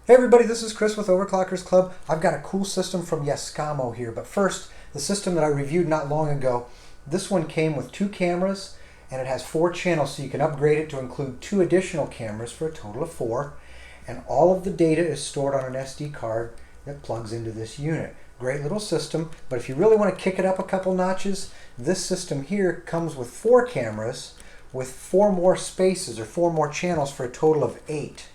Hey everybody, this is Chris with Overclockersclub. I've got a cool system from Yeskamo here, but first, the system that I reviewed not long ago. This one came with 2 cameras and it has 4 channels, so you can upgrade it to include 2 additional cameras for a total of 4. And all of the data is stored on an SD card that plugs into this unit. Great little system, but if you really want to kick it up a couple notches, this system here comes with 4 cameras with 4 more spaces or 4 more channels for a total of 8.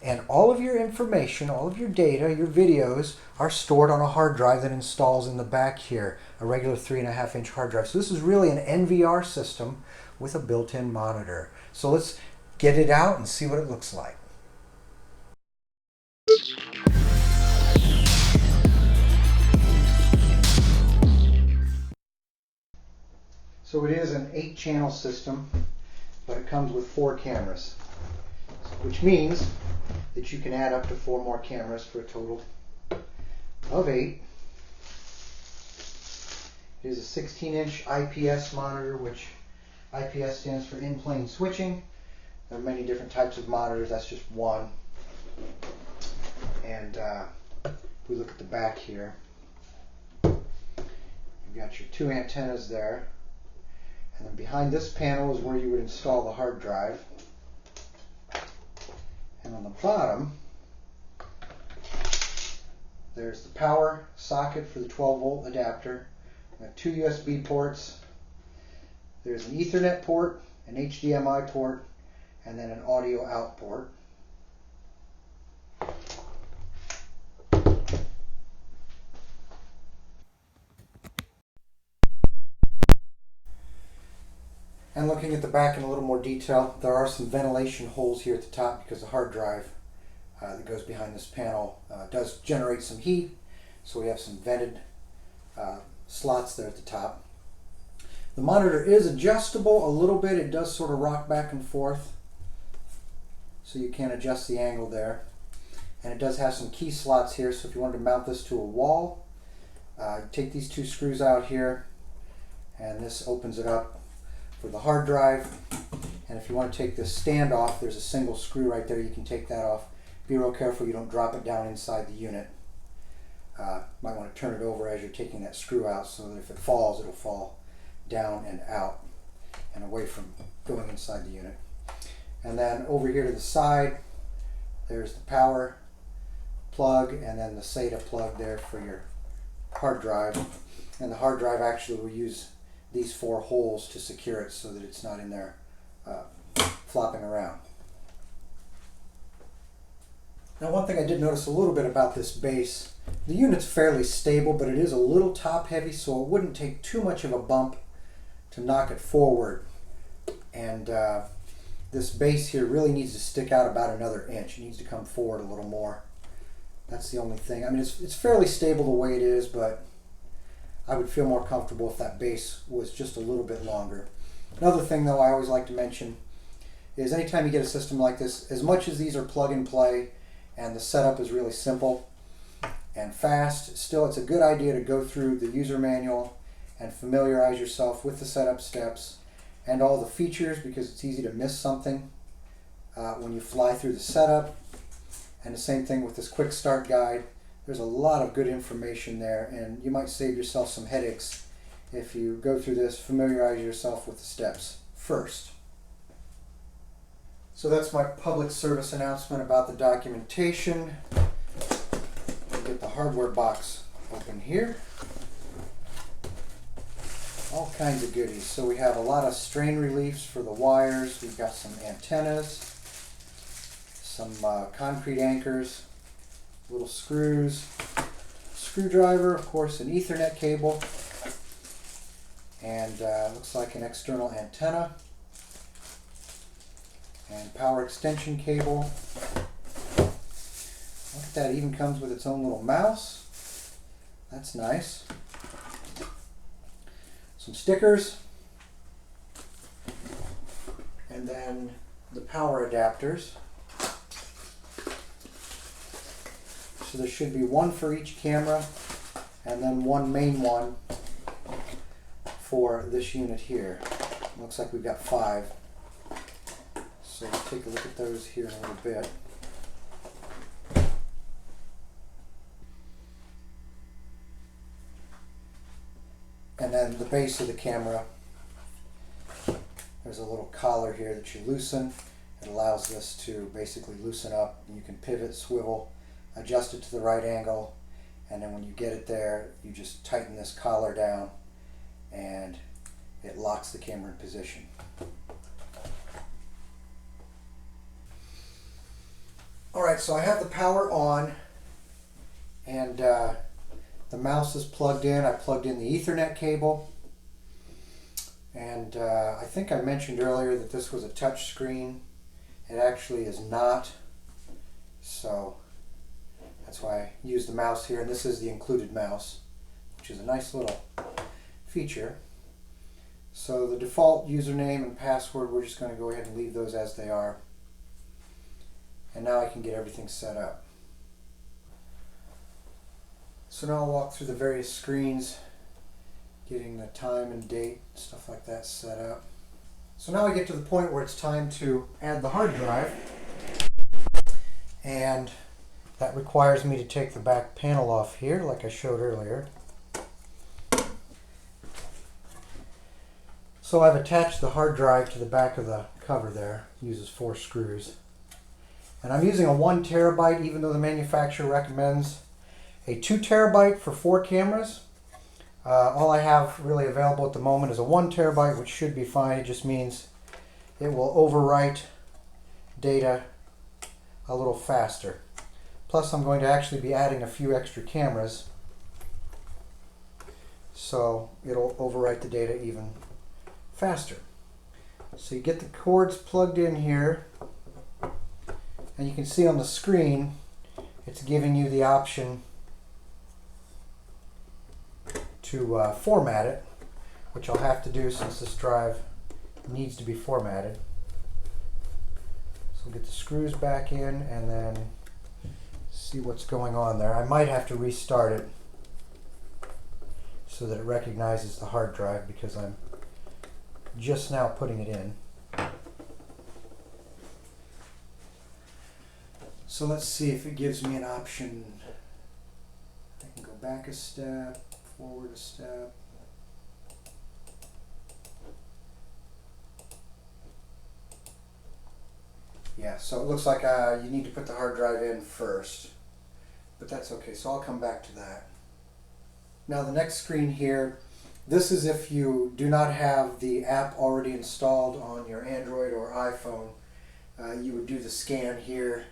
And all of your information, all of your data, your videos are stored on a hard drive that installs in the back here, a regular 3.5-inch hard drive. So this is really an NVR system with a built-in monitor. So let's get it out and see what it looks like. So it is an 8-channel system, but it comes with 4 cameras, which means that you can add up to 4 more cameras for a total of 8. It is a 16-inch IPS monitor, which IPS stands for in-plane switching. There are many different types of monitors, that's just one. And if we look at the back here, you've got your 2 antennas there. And then behind this panel is where you would install the hard drive. And on the bottom, there's the power socket for the 12-volt adapter. We have 2 USB ports. There's an Ethernet port, an HDMI port, and then an audio out port. And looking at the back in a little more detail, there are some ventilation holes here at the top because the hard drive that goes behind this panel does generate some heat, so we have some vented slots there at the top. The monitor is adjustable a little bit. It does sort of rock back and forth, so you can adjust the angle there. And it does have some key slots here, so if you wanted to mount this to a wall, take these 2 screws out here, and this opens it up for the hard drive. And if you want to take this stand off, there's a single screw right there. You can take that off. Be real careful you don't drop it down inside the unit. Might want to turn it over as you're taking that screw out so that if it falls, it'll fall down and out and away from going inside the unit. And then over here to the side, there's the power plug and then the SATA plug there for your hard drive. And the hard drive actually will use these 4 holes to secure it so that it's not in there flopping around. Now, one thing I did notice a little bit about this base, the unit's fairly stable, but it is a little top heavy, so it wouldn't take too much of a bump to knock it forward. And this base here really needs to stick out about another inch. It needs to come forward a little more. That's the only thing. I mean, it's fairly stable the way it is, but I would feel more comfortable if that base was just a little bit longer. Another thing, though, I always like to mention is anytime you get a system like this, as much as these are plug and play and the setup is really simple and fast, still it's a good idea to go through the user manual and familiarize yourself with the setup steps and all the features, because it's easy to miss something when you fly through the setup. And the same thing with this quick start guide. There's a lot of good information there, and you might save yourself some headaches if you go through this, familiarize yourself with the steps first. So that's my public service announcement about the documentation. We'll get the hardware box open here. All kinds of goodies. So we have a lot of strain reliefs for the wires. We've got some antennas, some concrete anchors, little screws, screwdriver, of course an Ethernet cable, and looks like an external antenna, and power extension cable. Look at that, it even comes with its own little mouse. That's nice. Some stickers, and then the power adapters. So there should be 1 for each camera, and then 1 main one for this unit here. Looks like we've got 5. So we'll take a look at those here in a little bit. And then the base of the camera, there's a little collar here that you loosen. It allows this to basically loosen up. You can pivot, swivel, adjust it to the right angle, and then when you get it there, you just tighten this collar down and it locks the camera in position. Alright, so I have the power on and the mouse is plugged in. I plugged in the Ethernet cable, and I think I mentioned earlier that this was a touch screen. It actually is not, so that's why I used the mouse here, and this is the included mouse, which is a nice little feature. So the default username and password, we're just going to go ahead and leave those as they are. And now I can get everything set up. So now I'll walk through the various screens, getting the time and date, stuff like that set up. So now I get to the point where it's time to add the hard drive, and that requires me to take the back panel off here like I showed earlier. So I've attached the hard drive to the back of the cover there. It uses 4 screws. And I'm using a 1 terabyte, even though the manufacturer recommends a 2 terabyte for 4 cameras. All I have really available at the moment is a 1 terabyte, which should be fine. It just means it will overwrite data a little faster. Plus, I'm going to actually be adding a few extra cameras, so it'll overwrite the data even faster. So you get the cords plugged in here, and you can see on the screen it's giving you the option to format it, which I'll have to do since this drive needs to be formatted. So we'll get the screws back in and then see what's going on there. I might have to restart it so that it recognizes the hard drive because I'm just now putting it in. So let's see if it gives me an option. I can go back a step, forward a step. Yeah, so it looks like you need to put the hard drive in first, but that's okay, so I'll come back to that. Now the next screen here, this is if you do not have the app already installed on your Android or iPhone. You would do the scan here,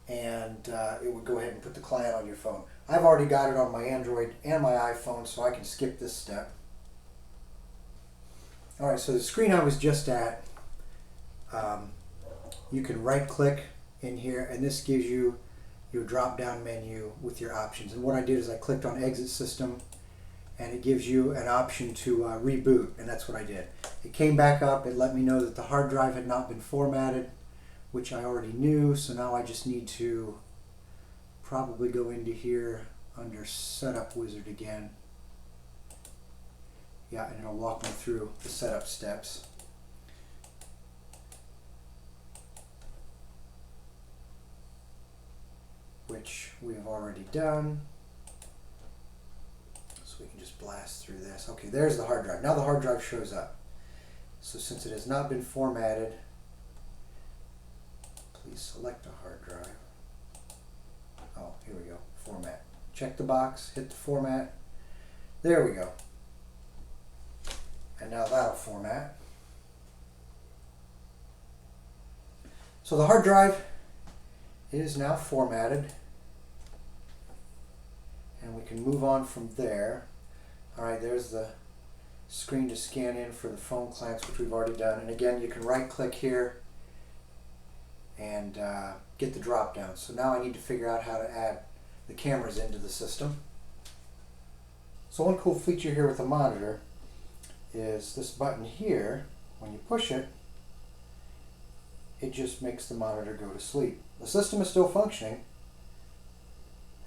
and it would go ahead and put the client on your phone. I've already got it on my Android and my iPhone, so I can skip this step. Alright, so the screen I was just at, you can right click in here, and this gives you your drop down menu with your options. And what I did is I clicked on exit system, and it gives you an option to reboot, and that's what I did. It came back up, it let me know that the hard drive had not been formatted, which I already knew, so now I just need to probably go into here under Setup Wizard again. Yeah, and it'll walk me through the setup steps. Which we have already done. So we can just blast through this. Okay, there's the hard drive. Now the hard drive shows up. So since it has not been formatted, please select a hard drive. Oh, here we go. Format. Check the box, hit the format. There we go. And now that'll format. So the hard drive is now formatted, and we can move on from there. Alright, there's the screen to scan in for the phone clamps, which we've already done. And again, you can right click here and get the drop down. So now I need to figure out how to add the cameras into the system. So one cool feature here with the monitor is this button here. When you push it, it just makes the monitor go to sleep. The system is still functioning.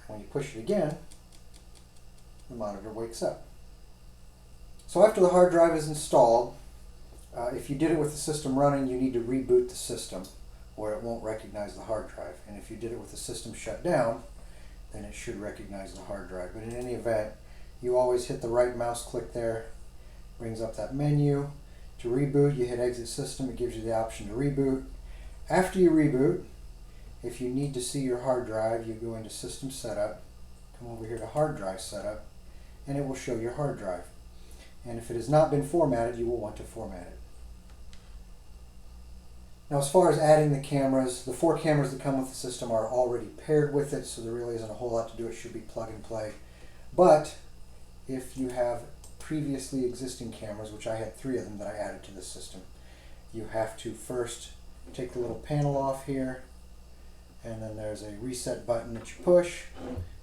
When you push it again, the monitor wakes up. So after the hard drive is installed, if you did it with the system running, you need to reboot the system, or it won't recognize the hard drive. And if you did it with the system shut down, then it should recognize the hard drive. But in any event, you always hit the right mouse click there Brings up that menu. To reboot, you hit exit system. It gives you the option to reboot. After you reboot, if you need to see your hard drive, you go into system setup, come over here to hard drive setup, and it will show your hard drive. And if it has not been formatted, you will want to format it. Now, as far as adding the cameras, the 4 cameras that come with the system are already paired with it, so there really isn't a whole lot to do. It should be plug and play. But if you have previously existing cameras, which I had 3 of them that I added to the system, you have to first take the little panel off here, and then there's a reset button that you push,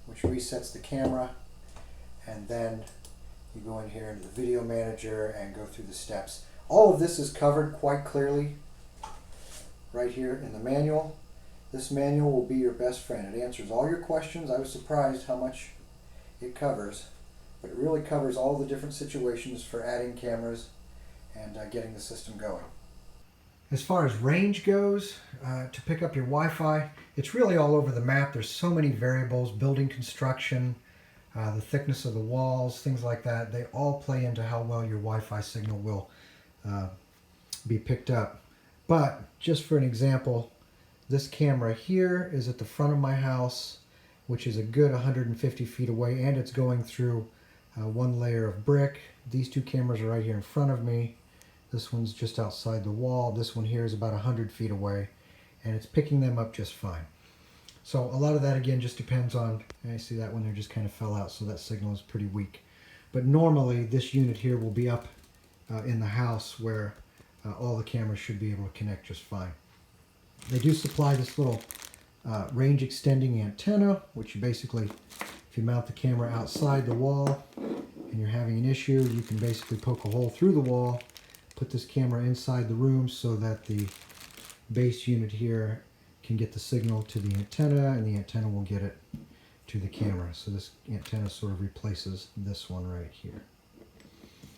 which resets the camera, and then you go in here into the video manager and go through the steps. All of this is covered quite clearly right here in the manual. This manual will be your best friend. It answers all your questions. I was surprised how much it covers, but it really covers all the different situations for adding cameras and getting the system going. As far as range goes, to pick up your Wi-Fi, it's really all over the map. There's so many variables, building construction, the thickness of the walls, things like that. They all play into how well your Wi-Fi signal will be picked up. But just for an example, this camera here is at the front of my house, which is a good 150 feet away, and it's going through 1 layer of brick. These 2 cameras are right here in front of me. This one's just outside the wall. This one here is about 100 feet away, and it's picking them up just fine. So a lot of that, again, just depends on, I see that one there just kind of fell out, so that signal is pretty weak. But normally this unit here will be up in the house where all the cameras should be able to connect just fine. They do supply this little range extending antenna, which you basically, if you mount the camera outside the wall and you're having an issue, you can basically poke a hole through the wall, put this camera inside the room so that the base unit here can get the signal to the antenna, and the antenna will get it to the camera. So this antenna sort of replaces this one right here.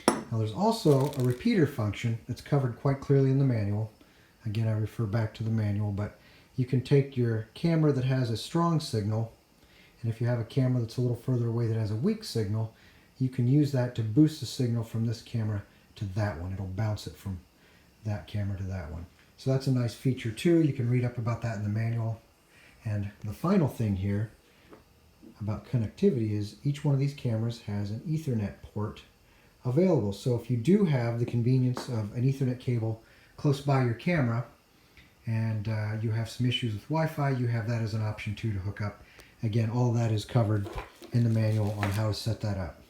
Now there's also a repeater function that's covered quite clearly in the manual. Again, I refer back to the manual, but you can take your camera that has a strong signal, and if you have a camera that's a little further away that has a weak signal, you can use that to boost the signal from this camera to that one. It'll bounce it from that camera to that one. So that's a nice feature too. You can read up about that in the manual. And the final thing here about connectivity is each one of these cameras has an Ethernet port available. So if you do have the convenience of an Ethernet cable close by your camera and you have some issues with Wi-Fi, you have that as an option too to hook up. Again, all that is covered in the manual on how to set that up.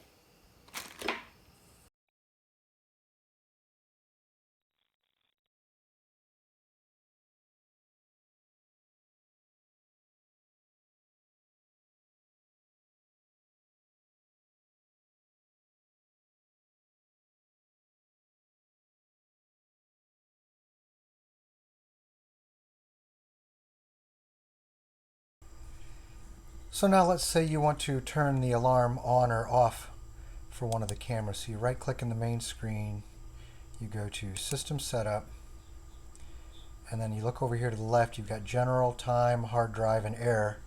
So now let's say you want to turn the alarm on or off for one of the cameras. So you right click in the main screen, you go to System Setup, and then you look over here to the left, you've got General, Time, Hard Drive, and Air.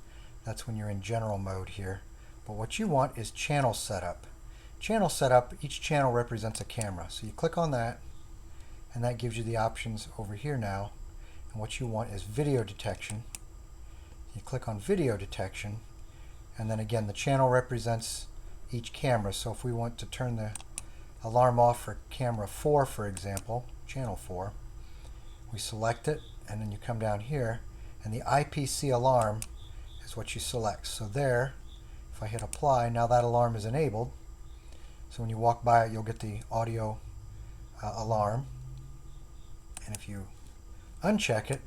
That's when you're in general mode here. But what you want is Channel Setup. Channel Setup, each channel represents a camera. So you click on that, and that gives you the options over here now. And what you want is Video Detection. You click on Video Detection, and then again the channel represents each camera. So if we want to turn the alarm off for camera 4, for example, channel 4, we select it, and then you come down here, and the IPC alarm is what you select. So there, if I hit apply, now that alarm is enabled. So when you walk by it, you'll get the audio alarm, and if you uncheck it,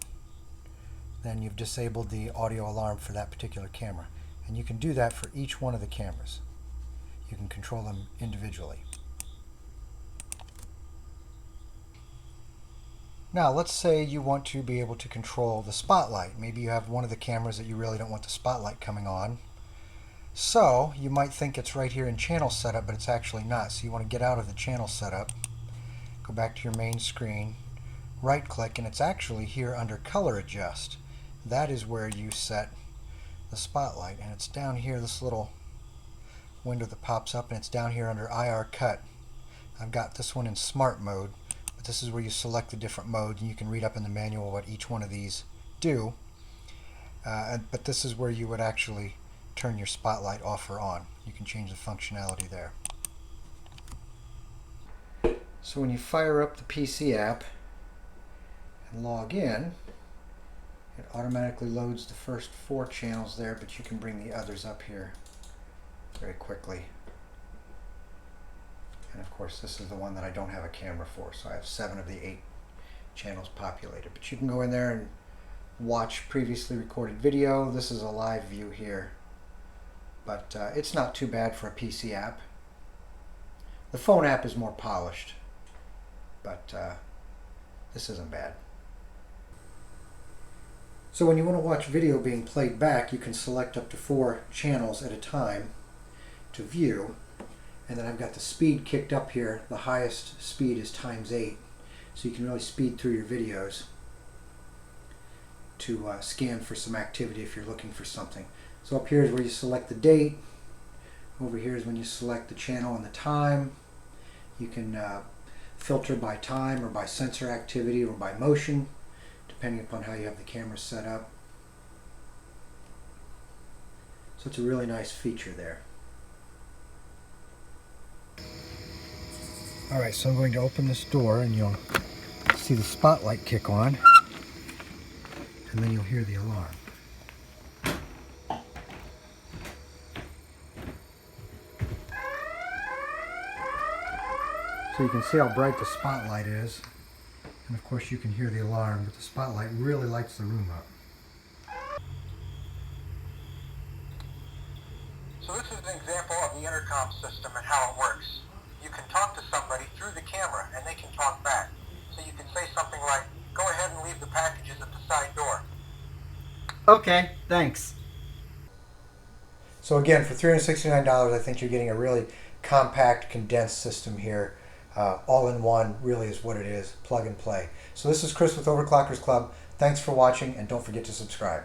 then you've disabled the audio alarm for that particular camera. And you can do that for each one of the cameras. You can control them individually. Now let's say you want to be able to control the spotlight. Maybe you have one of the cameras that you really don't want the spotlight coming on. So you might think it's right here in channel setup, but it's actually not. So you want to get out of the channel setup, go back to your main screen, right click, and it's actually here under color adjust. That is where you set the spotlight, and it's down here, this little window that pops up, and it's down here under IR cut. I've got this one in smart mode, but this is where you select the different modes, and you can read up in the manual what each one of these do. But this is where you would actually turn your spotlight off or on. You can change the functionality there. So when you fire up the PC app and log in, it automatically loads the first 4 channels there, but you can bring the others up here very quickly. And of course, this is the one that I don't have a camera for, so I have 7 of the 8 channels populated. But you can go in there and watch previously recorded video. This is a live view here, but it's not too bad for a PC app. The phone app is more polished, but this isn't bad. So when you want to watch video being played back, you can select up to 4 channels at a time to view. And then I've got the speed kicked up here. The highest speed is ×8. So you can really speed through your videos to scan for some activity if you're looking for something. So up here is where you select the date. Over here is when you select the channel and the time. You can filter by time or by sensor activity or by motion, depending upon how you have the camera set up. So it's a really nice feature there. Alright, so I'm going to open this door and you'll see the spotlight kick on, and then you'll hear the alarm. So you can see how bright the spotlight is, and of course you can hear the alarm, but the spotlight really lights the room up. So this is an example of the Intercom system and how it works. You can talk to somebody through the camera and they can talk back. So you can say something like, go ahead and leave the packages at the side door. Okay, thanks. So again, for $369, I think you're getting a really compact, condensed system here. All in one really is what it is, plug and play. So this is Chris with Overclockers Club. Thanks for watching, and don't forget to subscribe.